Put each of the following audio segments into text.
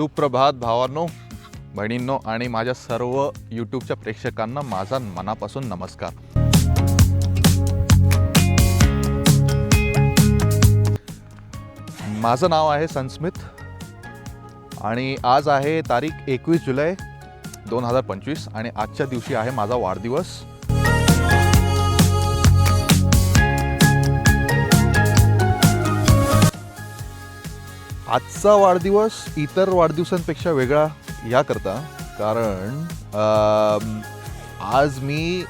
सुप्रभात भावांनो, बहिणींनो आणि माझ्या सर्व यूट्यूबच्या प्रेक्षकांना माझा मनापासून नमस्कार. माझं नाव आहे संस्मित आणि आज आहे तारीख 21 जुलै 2025 आणि आजच्या दिवशी आहे माझा वाढदिवस. आजचा वाढदिवस इतर वाढदिवसांपेक्षा वेगळा याकरता कारण आज मी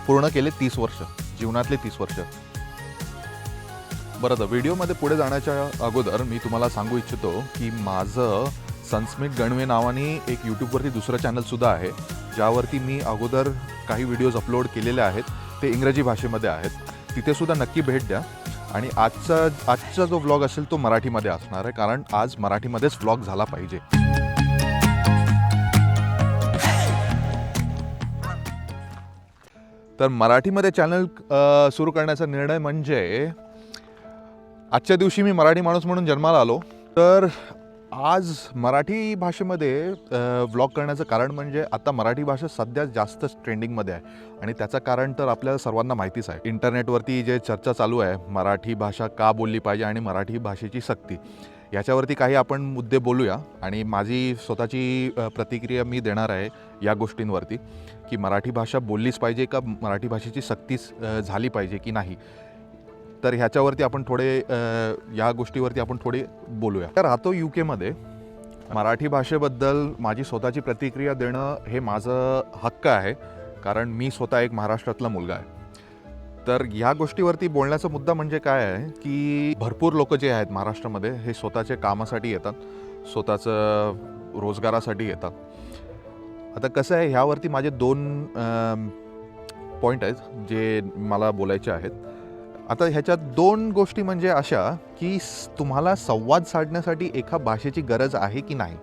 पूर्ण केले 30 वर्ष, जीवनातले 30 वर्ष. बरं, तर व्हिडिओमध्ये पुढे जाण्याच्या अगोदर मी तुम्हाला सांगू इच्छितो की माझं संस्मित गणवे नावाने एक यूट्यूबवरती दुसरं चॅनलसुद्धा आहे, ज्यावरती मी अगोदर काही व्हिडिओज अपलोड केलेले आहेत. ते इंग्रजी भाषेमध्ये आहेत, तिथेसुद्धा नक्की भेट द्या. आणि आजचा जो व्लॉग असेल तो मराठीमध्ये असणार आहे, कारण आज मराठीमध्येच व्लॉग झाला पाहिजे. तर मराठीमध्ये चॅनल सुरू करण्याचा निर्णय म्हणजे आजच्या दिवशी मी मराठी माणूस म्हणून जन्माला आलो. तर आज मराठी भाषेमध्ये व्लॉग करण्याचं कारण म्हणजे आता मराठी भाषा सध्या जास्त ट्रेंडिंगमध्ये आहे आणि त्याचं कारण तर आपल्याला सर्वांना माहितीच आहे. इंटरनेटवरती जे चर्चा चालू आहे, मराठी भाषा का बोलली पाहिजे आणि मराठी भाषेची सक्ती, याच्यावरती काही आपण मुद्दे बोलूया आणि माझी स्वतःची प्रतिक्रिया मी देणार आहे या गोष्टींवरती की मराठी भाषा बोललीच पाहिजे का मराठी भाषेची सक्तीच झाली पाहिजे की नाही. तर ह्याच्यावरती आपण या गोष्टीवरती आपण थोडे बोलूया. तर राहतो UK मराठी भाषेबद्दल माझी स्वतःची प्रतिक्रिया देणं हे माझं हक्क आहे, कारण मी स्वतः एक महाराष्ट्रातला मुलगा आहे. तर या गोष्टीवरती बोलण्याचा मुद्दा म्हणजे काय आहे की भरपूर लोक जे आहेत महाराष्ट्रामध्ये हे स्वतःच्या कामासाठी येतात, स्वतःचं रोजगारासाठी येतात. आता कसं आहे, ह्यावरती माझे 2 पॉईंट आहेत जे मला बोलायचे आहेत. आता ह्याच्यात 2 गोष्टी म्हणजे अशा की तुम्हाला संवाद साधण्यासाठी एका भाषेची गरज आहे की नाही.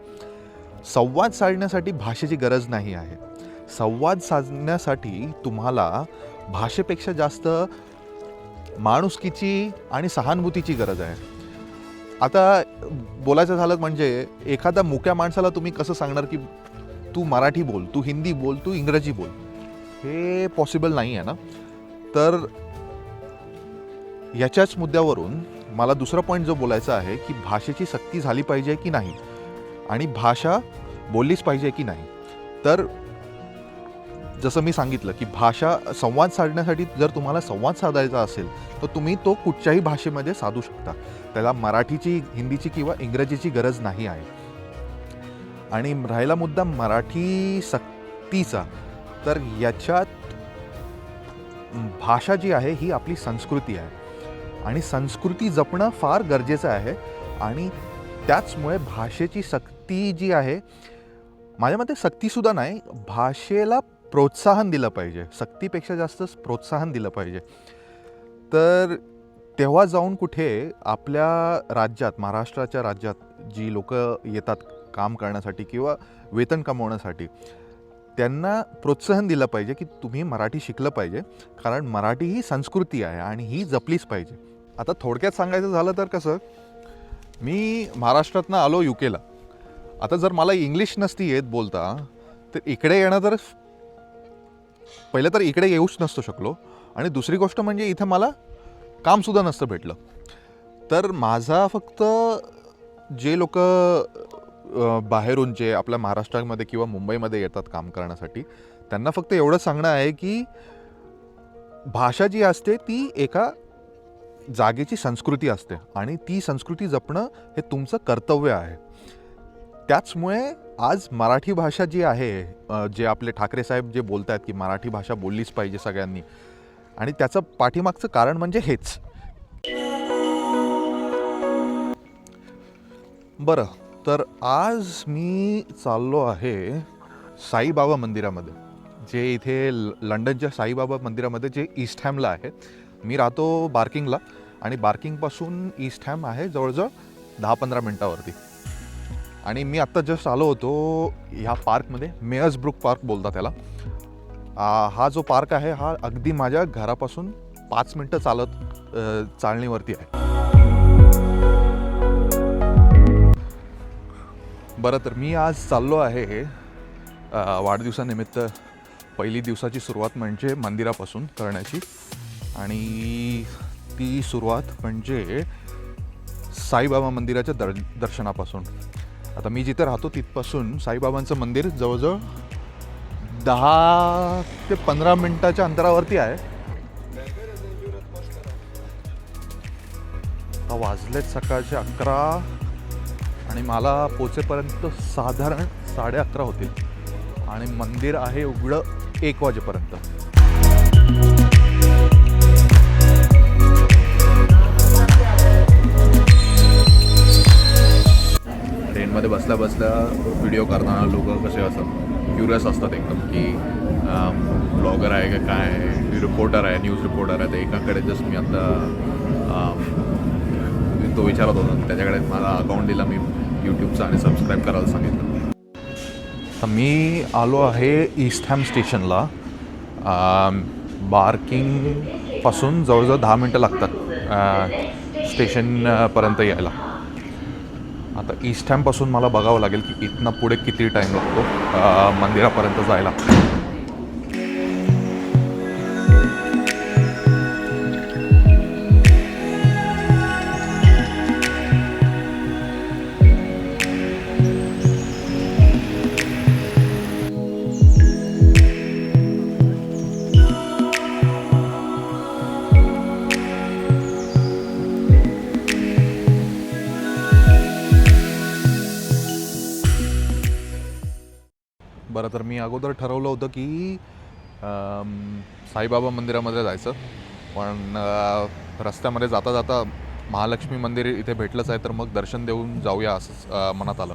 संवाद साधण्यासाठी भाषेची गरज नाही आहे. संवाद साधण्यासाठी तुम्हाला भाषेपेक्षा जास्त माणुसकीची आणि सहानुभूतीची गरज आहे. आता बोलायचं झालं म्हणजे एखाद्या मुक्या माणसाला तुम्ही कसं सांगणार की तू मराठी बोल, तू हिंदी बोल, तू इंग्रजी बोल, हे पॉसिबल नाही आहे ना. तर याच्याच मुद्द्यावरून मला दुसरा पॉईंट जो बोलायचा आहे की भाषेची सक्ती झाली पाहिजे की नाही आणि भाषा बोललीच पाहिजे की नाही. तर जसं मी सांगितलं की संवाद साधण्यासाठी जर तुम्हाला संवाद साधायचा असेल तर तुम्ही तो कुठच्याही भाषेमध्ये साधू शकता. त्याला मराठीची, हिंदीची किंवा इंग्रजीची गरज नाही आहे. आणि राहिला मुद्दा मराठी सक्तीचा, तर याच्यात भाषा जी आहे ही आपली संस्कृती आहे आणि संस्कृती जपणं फार गरजेचं आहे. आणि त्याचमुळे भाषेची सक्ती जी आहे, माझ्या मते सक्तीसुद्धा नाही, भाषेला प्रोत्साहन दिलं पाहिजे. सक्तीपेक्षा जास्त प्रोत्साहन दिलं पाहिजे. तर तेव्हा जाऊन कुठे आपल्या राज्यात, महाराष्ट्राच्या राज्यात जी लोक येतात काम करण्यासाठी किंवा वेतन कमवण्यासाठी, त्यांना प्रोत्साहन दिलं पाहिजे की तुम्ही मराठी शिकलं पाहिजे, कारण मराठी ही संस्कृती आहे आणि ही जपलीच पाहिजे. आता थोडक्यात सांगायचं झालं तर कसं, मी महाराष्ट्रातनं आलो UKला. आता जर मला इंग्लिश नसती येत बोलता तर इकडे येणं, तर पहिलं तर इकडे येऊच नसतो शकलो आणि दुसरी गोष्ट म्हणजे इथं मला कामसुद्धा नसतं भेटलं. तर माझा फक्त जे लोक बाहेरून जे आपल्या महाराष्ट्रामध्ये किंवा मुंबईमध्ये येतात काम करण्यासाठी, त्यांना फक्त एवढं सांगणं आहे की भाषा जी असते ती एका जागेची संस्कृती असते आणि ती संस्कृती जपणं हे तुमचं कर्तव्य आहे. त्याचमुळे आज मराठी भाषा जी आहे, जे आपले ठाकरे साहेब जे बोलत आहेत की मराठी भाषा बोललीच पाहिजे सगळ्यांनी, आणि त्याचं पाठीमागचं कारण म्हणजे हेच. बरं, तर आज मी चाललो आहे साईबाबा मंदिरामध्ये, जे इथे लंडनच्या साईबाबा मंदिरामध्ये, जे ईस्ट हॅमला आहे. मी राहतो बार्किंगला आणि बार्किंगपासून ईस्ट हॅम आहे जवळजवळ 10-15 मिनटावरती. आणि मी आत्ता जस्ट आलो होतो ह्या पार्कमध्ये, मेयर्सब्रुक पार्क बोलतात त्याला. हा जो पार्क आहे हा अगदी माझ्या घरापासून 5 मिनटं चालणीवरती आहे. बरं, तर मी आज चाललो आहे वाढदिवसानिमित्त पहिली दिवसाची सुरुवात म्हणजे मंदिरापासून करण्याची. आणि ती सुरुवात म्हणजे साईबाबा मंदिराच्या दर्शनापासून. आता मी जिथे राहतो तिथपासून साईबाबांचं मंदिर जवळजवळ 10 ते 15 मिनटाच्या अंतरावरती आहे. आता वाजलेत सकाळचे 11 आणि मला पोचेपर्यंत साधारण 11:30 होतील. आणि मंदिर आहे उघडं 1 वाजेपर्यंत. ट्रेनमध्ये बसल्या बसल्या व्हिडिओ करताना लोक कसे असतात, क्युरियस असतात एकदम की ब्लॉगर आहे का काय आहे, रिपोर्टर आहे, न्यूज रिपोर्टर आहे. तर एकाकडे जस्ट मी आता तो विचारत होता, त्याच्याकडे मला अकाउंट दिला मी यूट्यूबचा आणि सबस्क्राईब करायला सांगितलं. तर मी आलो आहे ईस्ट हॅम स्टेशनला. बार्किंगपासून जवळजवळ 10 मिनटं लागतात स्टेशनपर्यंत यायला. आता ईस्ट हॅमपासून मला बघावं लागेल की इथनं पुढे किती टाईम लागतो मंदिरापर्यंत जायला. बरं, तर मी अगोदर ठरवलं होतं की साईबाबा मंदिरामध्ये जायचं, पण रस्त्यामध्ये जाता जाता महालक्ष्मी मंदिर इथे भेटलंच आहे, तर मग दर्शन देऊन जाऊया असं मनात आलं.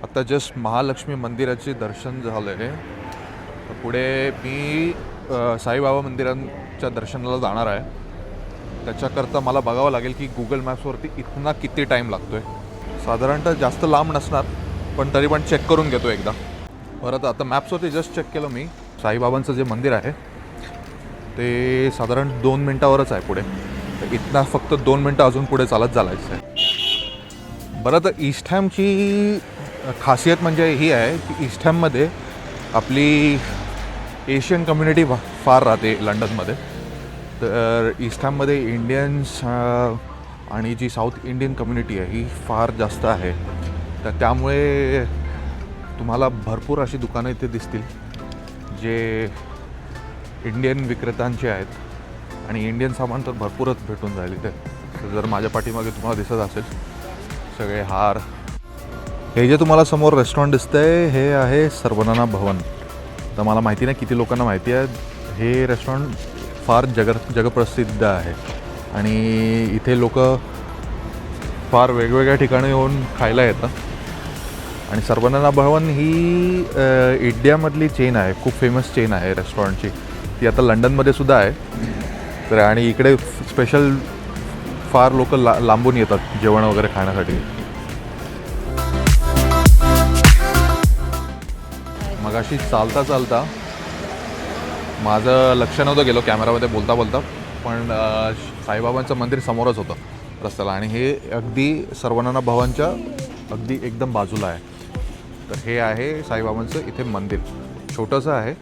आता जस्ट महालक्ष्मी मंदिराचे दर्शन झालं आहे. तर पुढे मी साईबाबा मंदिरांच्या दर्शनाला जाणार आहे. त्याच्याकरता मला बघावं लागेल की गुगल मॅप्सवरती इथना किती टाईम लागतो आहे. साधारणतः जास्त लांब नसणार, पण तरी पण चेक करून घेतो एकदा. परत आता मॅप्सवरती जस्ट चेक केलं मी, साईबाबांचं जे मंदिर आहे ते साधारण 2 मिनटावरच आहे पुढे. तर इथना फक्त 2 मिनटं अजून पुढे चालत चालायचं आहे. बरं, तर ईस्ट हॅमची खासियत म्हणजे ही आहे की ईस्ट हॅममध्ये आपली एशियन कम्युनिटी फार राहते लंडनमध्ये. तर ईस्ट हॅममध्ये इंडियन्स आणि जी साऊथ इंडियन कम्युनिटी आहे ही फार जास्त आहे. तर त्यामुळे तुम्हाला भरपूर अशी दुकानं इथे दिसतील जे इंडियन विक्रेत्यांचे आहेत. आणि इंडियन सामान तर भरपूरच भेटून जाईल इथे. जर माझ्या पाठीमागे तुम्हाला दिसत असेल सगळे हार. हे जे तुम्हाला समोर रेस्टॉरंट दिसतंय हे आहे सर्वनाना भवन. तर मला माहिती नाही किती लोकांना माहिती आहे, हे रेस्टॉरंट फार जगप्रसिद्ध आहे. आणि इथे लोक फार वेगवेगळ्या ठिकाणी येऊन खायला येतात. आणि सर्वनाना भवन ही इंडियामधली चेन आहे, खूप फेमस चेन आहे रेस्टॉरंटची. ती आता लंडनमध्ये सुद्धा आहे. तर आणि इकडे स्पेशल फार लोक लांबून येतात जेवण वगैरे खाण्यासाठी. मगाशी चालता चालता माझं लक्ष नव्हतं गेलो कॅमेरामध्ये बोलता बोलता, पण साईबाबांचं मंदिर समोरच होतं रस्त्याला. आणि हे अगदी सर्वनाना भवनच्या अगदी एकदम बाजूला आहे. तर हे आहे साईबाबांचं इथे मंदिर, छोटंसं आहे.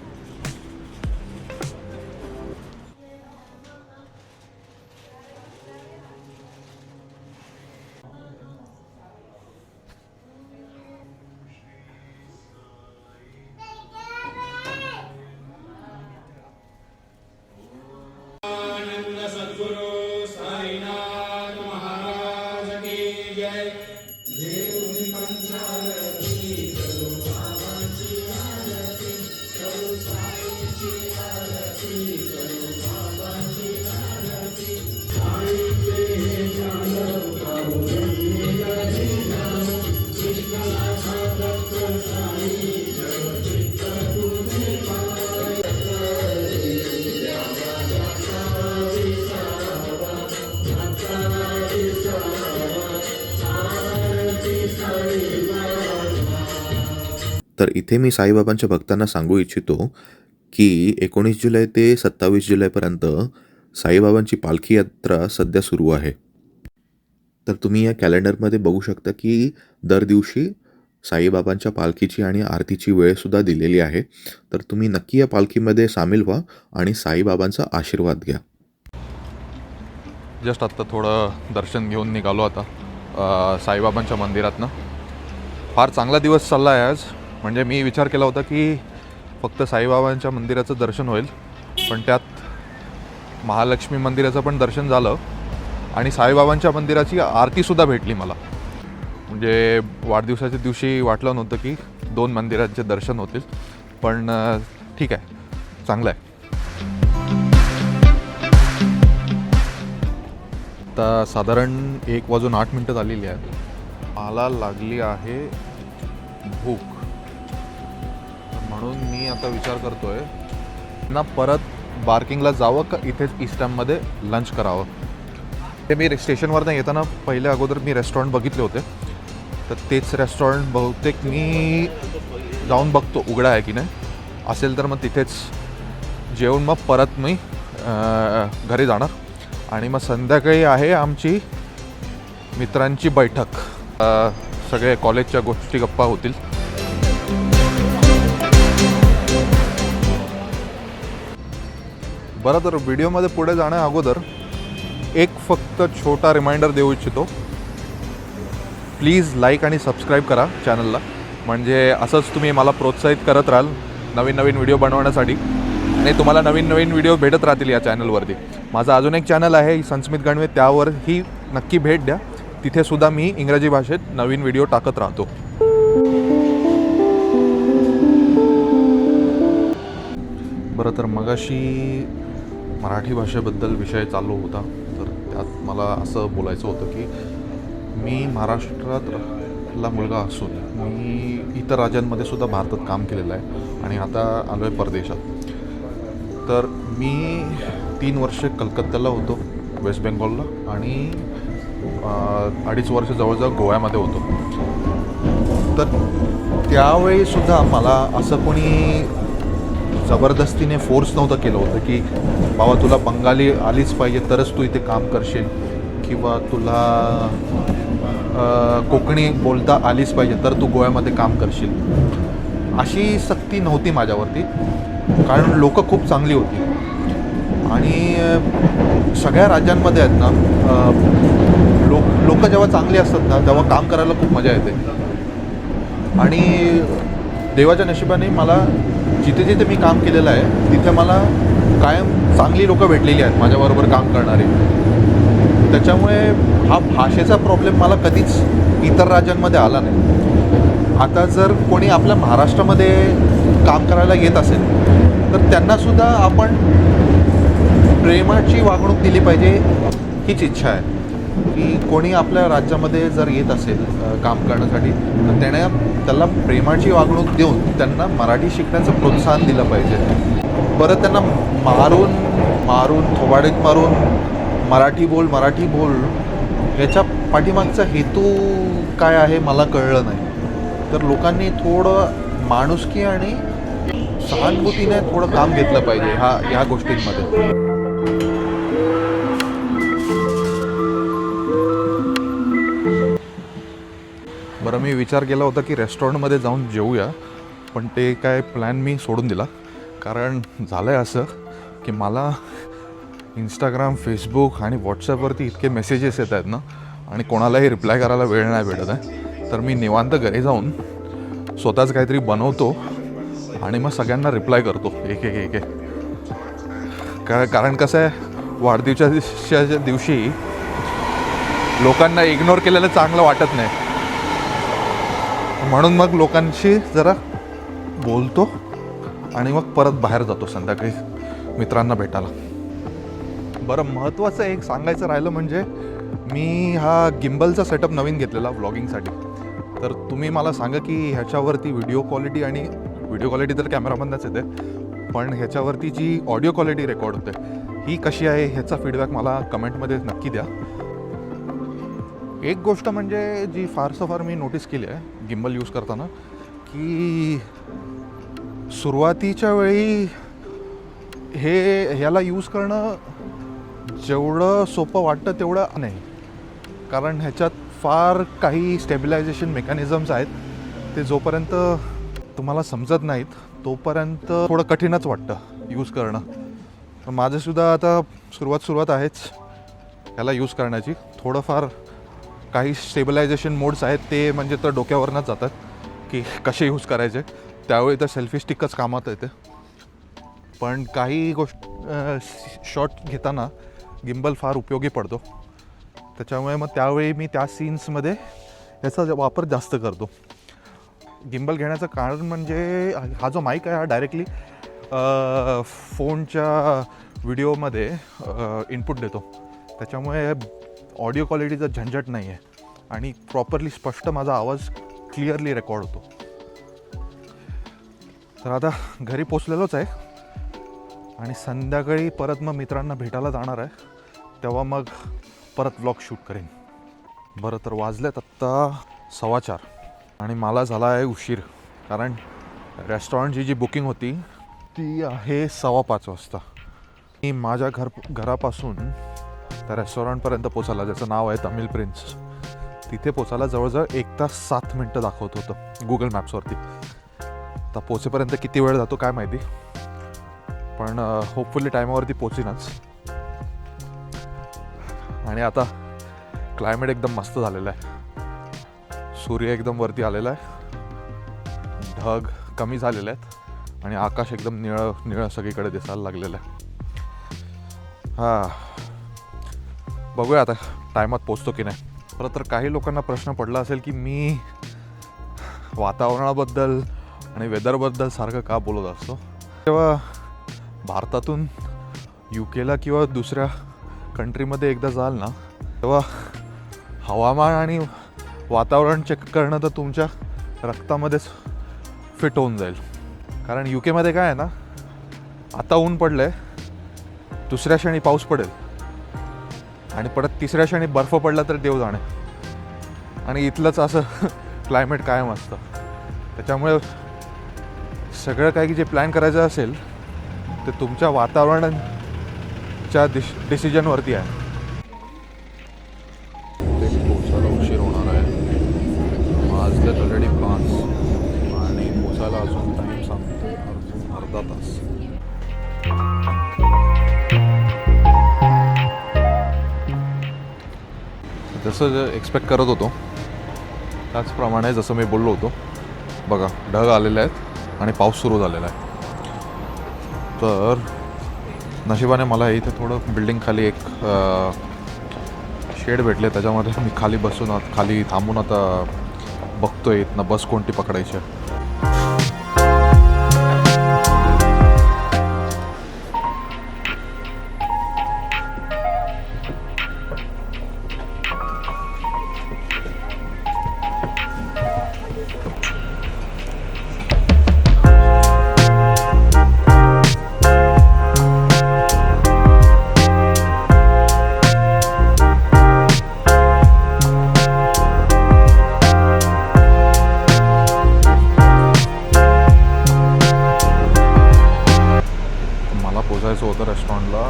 तर इथे मी साईबाबांच्या भक्तांना सांगू इच्छितो की 19 जुलै ते 27 जुलैपर्यंत साईबाबांची पालखी यात्रा सध्या सुरू आहे. तर तुम्ही या कॅलेंडरमध्ये बघू शकता की दर दिवशी साईबाबांच्या पालखीची आणि आरतीची वेळसुद्धा दिलेली आहे. तर तुम्ही नक्की या पालखीमध्ये सामील व्हा आणि साईबाबांचा आशीर्वाद घ्या. जस्ट आत्ता थोडं दर्शन घेऊन निघालो आता साईबाबांच्या मंदिरातनं. फार चांगला दिवस चालला आहे आज. म्हणजे मी विचार केला होता की फक्त साईबाबांच्या मंदिराचं दर्शन होईल, पण त्यात महालक्ष्मी मंदिराचं पण दर्शन झालं आणि साईबाबांच्या मंदिराची आरतीसुद्धा भेटली मला. म्हणजे वाढदिवसाच्या दिवशी वाटलं नव्हतं की 2 मंदिरांचे दर्शन होतील, पण ठीक आहे, चांगलं आहे. आता साधारण 1:08 झालेली आहे. मला लागली आहे भूक, म्हणून मी आता विचार करतोय ना परत बार्किंगला जावं का इथेच ईस्टॅममध्ये लंच करावं. ते मी स्टेशनवरनं येताना पहिले अगोदर मी रेस्टॉरंट बघितले होते, तर तेच रेस्टॉरंट बहुतेक मी जाऊन बघतो उघडा आहे की नाही. असेल तर मग तिथेच जेवून मग परत मी घरी जाणार. आणि मग संध्याकाळी आहे आमची मित्रांची बैठक. सगळे कॉलेजच्या गोष्टी गप्पा होतील. बरं, तर व्हिडिओमध्ये पुढे जाण्या अगोदर एक फक्त छोटा रिमाइंडर देऊ इच्छितो. प्लीज लाईक आणि सबस्क्राईब करा चॅनलला. म्हणजे असंच तुम्ही मला प्रोत्साहित करत राहाल नवीन नवीन व्हिडिओ बनवण्यासाठी, आणि तुम्हाला नवीन नवीन व्हिडिओ भेटत राहतील या चॅनलवरती. माझं अजून एक चॅनल आहे संस्मित गणवे, त्यावरही नक्की भेट द्या. तिथेसुद्धा मी इंग्रजी भाषेत नवीन व्हिडिओ टाकत राहतो. बरं, तर मगाशी मराठी भाषेबद्दल विषय चालू होता. तर त्यात मला असं बोलायचं होतं की मी महाराष्ट्रातला मुलगा असून मी इतर राज्यांमध्ये सुद्धा भारतात काम केलेलं आहे आणि आता आलो आहे परदेशात. तर मी 3 वर्ष कलकत्त्याला होतो, वेस्ट बेंगॉलला, आणि 2.5 वर्ष जवळजवळ गोव्यामध्ये होतो. तर त्यावेळीसुद्धा मला असं कोणी जबरदस्तीने फोर्स नव्हतं केलं होतं की बाबा तुला बंगाली आलीच पाहिजे तरच तू इथे काम करशील, किंवा तुला कोकणी बोलता आलीच पाहिजे तर तू गोव्यामध्ये काम करशील. अशी सक्ती नव्हती माझ्यावरती, कारण लोक खूप चांगली होती. आणि सगळ्या राज्यांमध्ये आहेत ना लोक जेव्हा चांगली असतात ना तेव्हा काम करायला खूप मजा येते. आणि देवाच्या नशिबाने मला जिथे जिथे मी काम केलेलं आहे तिथे मला कायम चांगली लोकं भेटलेली आहेत माझ्याबरोबर काम करणारी. त्याच्यामुळे हा भाषेचा प्रॉब्लेम मला कधीच इतर राज्यांमध्ये आला नाही. आता जर कोणी आपल्या महाराष्ट्रामध्ये काम करायला येत असेल तर त्यांनासुद्धा आपण प्रेमाची वागणूक दिली पाहिजे हीच इच्छा आहे. की कोणी आपल्या राज्यामध्ये जर येत असेल काम करण्यासाठी तर त्याला प्रेमाची वागणूक देऊन त्यांना मराठी शिकण्याचं प्रोत्साहन दिलं पाहिजे. परत त्यांना मारून थोबाडीत मारून मराठी बोल याच्या पाठीमागचा हेतू काय आहे मला कळलं नाही. तर लोकांनी थोडं माणुसकी आणि सहानुभूतीने थोडं काम घेतलं पाहिजे ह्या गोष्टींमध्ये. बरं, मी विचार केला होता की रेस्टॉरंटमध्ये जाऊन जेवूया, पण ते काय प्लॅन मी सोडून दिला. कारण झालं आहे असं की मला इंस्टाग्राम, फेसबुक आणि व्हॉट्सॲपवरती इतके मेसेजेस येत आहेत ना, आणि कोणालाही रिप्लाय करायला वेळ नाही भेटत आहे. तर मी निवांत घरी जाऊन स्वतःच काहीतरी बनवतो आणि मग सगळ्यांना रिप्लाय करतो एक. कारण कसं आहे, वाढदिवसाच्या दिवशी लोकांना इग्नोर केलेलं चांगलं वाटत नाही, म्हणून मग लोकांशी जरा बोलतो आणि मग परत बाहेर जातो संध्याकाळी मित्रांना भेटायला. बरं, महत्त्वाचं एक सांगायचं राहिलं म्हणजे मी हा गिम्बलचा सेटअप नवीन घेतलेला व्लॉगिंगसाठी. तर तुम्ही मला सांगा की ह्याच्यावरती व्हिडिओ क्वालिटी तर कॅमेरामधनंच येते, पण ह्याच्यावरती जी ऑडिओ क्वालिटी रेकॉर्ड होते ही कशी आहे ह्याचा फीडबॅक मला कमेंटमध्ये नक्की द्या. एक गोष्ट म्हणजे जी फार मी नोटीस केली आहे गिम्बल यूज करताना, की सुरुवातीच्या वेळी ह्याला यूज करणं जेवढं सोपं वाटतं तेवढं नाही, कारण ह्याच्यात फार काही स्टेबिलायझेशन मेकॅनिझम्स आहेत. ते जोपर्यंत तुम्हाला समजत नाहीत तोपर्यंत थोडं कठीणच वाटतं यूज करणं. पण माझंसुद्धा आता सुरुवात आहेच ह्याला यूज करण्याची. थोडंफार काही स्टेबिलायझेशन मोड्स आहेत ते म्हणजे तर डोक्यावरनंच जातात की कसे यूज करायचे. त्यावेळी तर सेल्फी स्टिकच कामात येते. पण काही शॉट घेताना गिम्बल फार उपयोगी पडतो. त्याच्यामुळे मग त्यावेळी मी त्या सीन्समध्ये याचा वापर जास्त करतो. गिम्बल घेण्याचं कारण म्हणजे हा जो माईक आहे हा डायरेक्टली फोनच्या व्हिडिओमध्ये इनपुट देतो. त्याच्यामुळे ऑडिओ क्वालिटीचा झंझट नाही आहे आणि प्रॉपरली स्पष्ट माझा आवाज क्लिअरली रेकॉर्ड होतो. तर आता घरी पोचलेलोच आहे आणि संध्याकाळी परत मग मित्रांना भेटायला जाणार आहे. तेव्हा मग परत व्लॉग शूट करेन. बरं, तर वाजलेत आत्ता 4:15 आणि मला झाला आहे उशीर, कारण रेस्टॉरंटची जी बुकिंग होती ती आहे 5:15 वाजता. मी माझ्या घरापासून त्या रेस्टॉरंटपर्यंत पोचायला, ज्याचं नाव आहे तमिळ प्रिन्स, तिथे पोचायला जवळजवळ 1 तास 7 मिनटं दाखवत होतं गुगल मॅप्सवरती. आता पोचेपर्यंत किती वेळ जातो काय माहिती, पण होपफुली टायमावरती पोचीनच. आणि आता क्लायमेट एकदम मस्त झालेलं आहे. सूर्य एकदम वरती आलेला आहे, ढग कमी झालेले आहेत आणि आकाश एकदम निळं सगळीकडे दिसायला लागलेलं आहे. बघूया आता टायमात पोचतो की नाही. खरं तर काही लोकांना प्रश्न पडला असेल की मी वातावरणाबद्दल आणि वेदरबद्दल सारखं का बोलत असतो. तेव्हा भारतातून UK किंवा दुसऱ्या कंट्रीमध्ये एकदा जाल ना, तेव्हा हवामान आणि वातावरण चेक करणं तर तुमच्या रक्तामध्येच फिट होऊन जाईल. कारण UK काय आहे ना, आता ऊन पडलं आहे, दुसऱ्या क्षणी पाऊस पडेल आणि परत तिसऱ्या क्षणी बर्फ पडला तर देव जाणे. आणि इथलंच असं क्लायमेट कायम असतं. त्याच्यामुळे सगळं काही जे प्लॅन करायचं असेल ते तुमच्या वातावरणाच्या डिसिजनवरती आहे. ते पोचायला उशीर होणार आहे. वाजलेत ऑलरेडी 5 आणि पोचायला अजून टाईम सांगतो अजून अर्धा तास. जसं एक्सपेक्ट करत होतो त्याचप्रमाणे जसं मी बोललो होतो, बघा ढग आलेले आहेत आणि पाऊस सुरू झालेला आहे. तर नशिबाने मला इथे थोडं बिल्डिंग खाली एक शेड भेटले, त्याच्यामध्ये मी खाली बसून खाली थांबून आता बघतोय इथनं बस कोणती पकडायची आहे. पोचायचं होतं रेस्टॉरंटला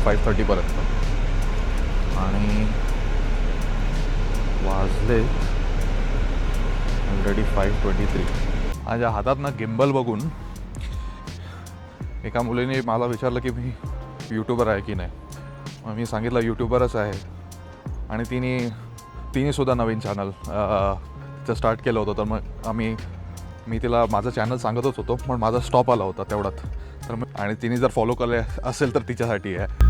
5:30पर्यंत आणि वाजले ऑलरेडी 5:23. माझ्या हातात ना गिम्बल बघून एका मुलीने मला विचारलं की मी यूट्यूबर आहे की नाही. मग मी सांगितलं यूट्यूबरच आहे. आणि तिने सुद्धा नवीन चॅनल स्टार्ट केलं होतं. तर मग मी तिला माझं चॅनल सांगतच होतो, पण माझा स्टॉप आला होता तेवढ्यात. तर आणि तिने जर फॉलो केले असेल तर तिच्यासाठी आहे.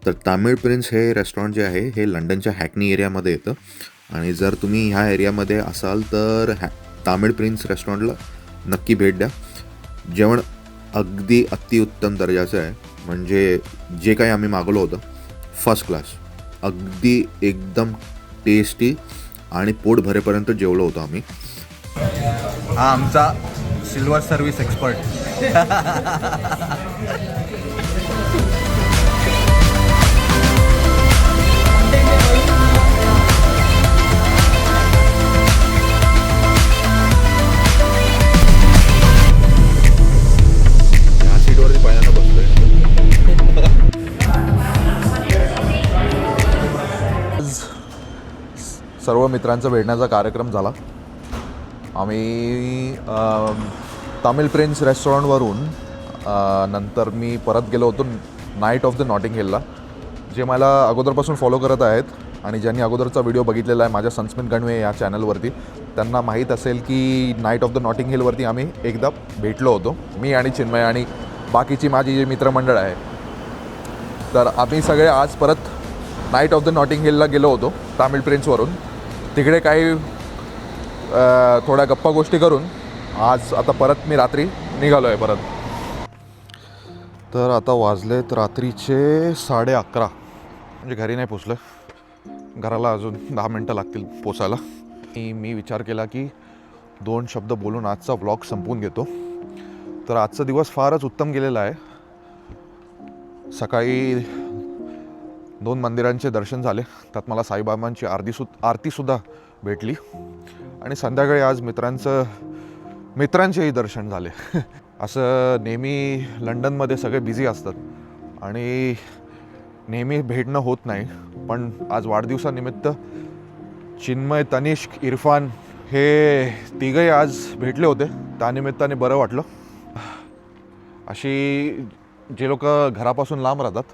तर तामिळ प्रिन्स हे रेस्टॉरंट जे आहे हे लंडनच्या हॅकनी एरियामध्ये येतं आणि जर तुम्ही ह्या एरियामध्ये असाल तर तामिळ प्रिन्स रेस्टॉरंटला नक्की भेट द्या. जेवण अगदी अतिउत्तम दर्जाचं आहे. म्हणजे जे काही आम्ही मागवलं होतं फर्स्ट क्लास, अगदी एकदम टेस्टी आणि पोट भरेपर्यंत जेवलो होतो आम्ही. हा आमचा सिल्वर सर्व्हिस एक्सपर्ट. ह्या सीटवरती पहिल्यांदा बसतोय. सर्व मित्रांचा भेटण्याचा कार्यक्रम झाला. आम्ही तामिळ प्रिन्स रेस्टॉरंटवरून नंतर मी परत गेलो होतो नाईट ऑफ द नॉटिंग हिलला. जे मला अगोदरपासून फॉलो करत आहेत आणि ज्यांनी अगोदरचा व्हिडिओ बघितलेला आहे माझ्या संस्मित गणवे या चॅनलवरती, त्यांना माहीत असेल की नाईट ऑफ द नॉटिंग हिलवरती आम्ही एकदा भेटलो होतो, मी आणि चिन्मय आणि बाकीची माझी जे मित्रमंडळ आहे. तर आम्ही सगळे आज परत नाईट ऑफ द नॉटिंग हिलला गेलो होतो तामिळ प्रिन्सवरून. तिकडे काही थोड्या गप्पा गोष्टी करून आज आता परत मी रात्री निघालो आहे परत. तर आता वाजलेत रात्रीचे 11:30. म्हणजे घरी नाही पोचलो, घराला अजून 10 मिनटं लागतील पोचायला. मी विचार केला की 2 शब्द बोलून आजचा व्लॉग संपवून घेतो. तर आजचा दिवस फारच उत्तम गेलेला आहे. सकाळी 2 मंदिरांचे दर्शन झाले, त्यात मला साईबाबांची आरतीसुद्धा भेटली. आणि संध्याकाळी आज मित्रांचेही दर्शन झाले. असं नेहमी लंडनमध्ये सगळे बिझी असतात आणि नेहमी भेटणं होत नाही, पण आज वाढदिवसानिमित्त चिन्मय, तनिष्क, इरफान हे तिघही आज भेटले होते. त्यानिमित्ताने बरं वाटलं. अशी जे लोक घरापासून लांब राहतात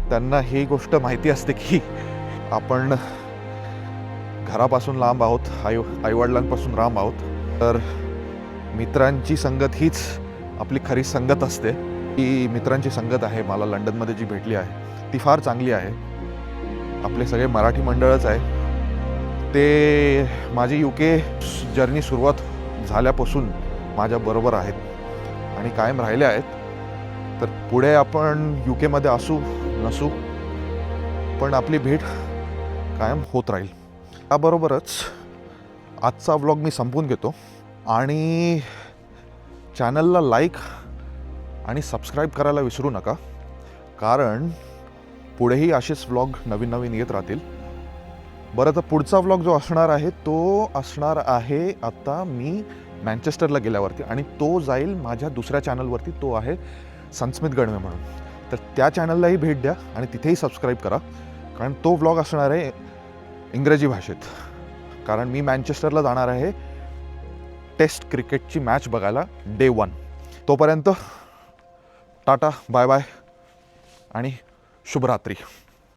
त्यांना ही गोष्ट माहिती असते की आपण घरापासून लांब आहोत, आईवडिलांपासून लांब आहोत. तर मित्रांची संगत हीच आपली खरी संगत असते. ही मित्रांची संगत आहे मला लंडनमध्ये जी भेटली आहे ती फार चांगली आहे. आपले सगळे मराठी मंडळच आहे. ते माझी UK जर्नी सुरुवात झाल्यापासून माझ्याबरोबर आहेत आणि कायम राहिले आहेत. तर पुढे आपण UKमध्ये असू नसू, पण आपली भेट कायम होत राहील. त्याबरोबरच आजचा व्लॉग मी संपवून घेतो आणि चॅनलला लाईक आणि सबस्क्राईब करायला विसरू नका, कारण पुढेही असेच व्लॉग नवीन येत राहतील. बरं, तर पुढचा व्लॉग जो असणार आहे तो असणार आहे आता मी मँचेस्टरला गेल्यावरती, आणि तो जाईल माझ्या दुसऱ्या चॅनलवरती. तो आहे संस्मित गणवे म्हणून. तर त्या चॅनललाही भेट द्या आणि तिथेही सबस्क्राईब करा, कारण तो व्लॉग असणार आहे इंग्रजी भाषेत. कारण मी मँचेस्टरला जाणार आहे टेस्ट क्रिकेटची मॅच बघायला Day 1. तोपर्यंत टाटा, बाय बाय आणि शुभरात्री.